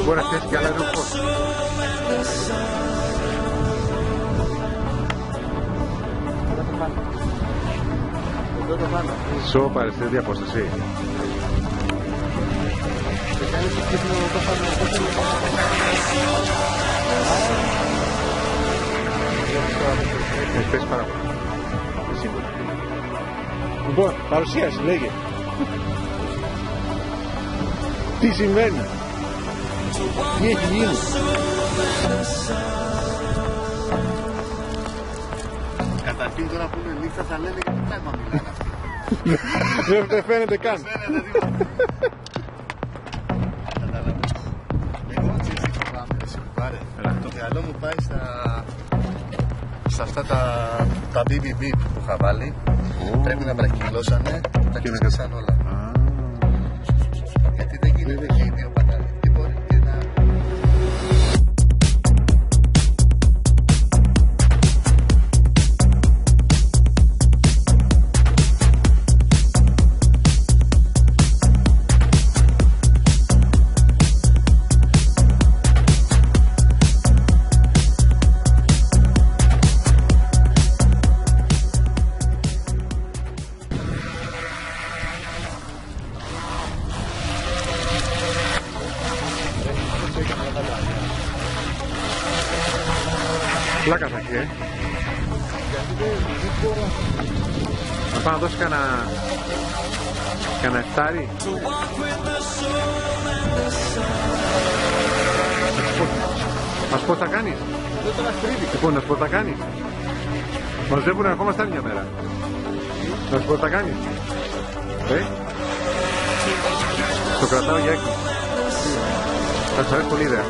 μπορεί να φτιάξει και άλλα ρούχος. Σώπα, ρε, σε τέτοια απόσταση. Έχεις πέσει πάρα πολύ. Σίγουρα. Λοιπόν, παρουσίαση, λέγε. Τι συμβαίνει? Τι έχει γίνει? Καταρχήν τώρα που είναι νύχτα θα λένε γιατί πράγμα μιλάνε αυτοί. Δεν φαίνεται καν. Δεν φαίνεται τίποτα. Καταλαβαίνεις. Εγώ έτσι το πάμε, εσύ μου πάρε. Το μυαλό μου πάει σε αυτά τα BBB που είχα βάλει. Πρέπει να βραχυλώσανε, τα ξεσπίσαν όλα. Γιατί δεν γίνεται ίδιο πατάρι. Τι μπορεί και να... Πλάκα θα έχει, να πάω να δώσει κανένα εφτάρι. Ας πω θα κάνεις. Λοιπόν, να σου πω θα κάνεις. Μαζεύουν ακόμα στα άλλη μια μέρα. Να σου πω θα κάνεις. Το κρατάω για έκπληξη. Θα σας αρέσει πολύ ιδέα.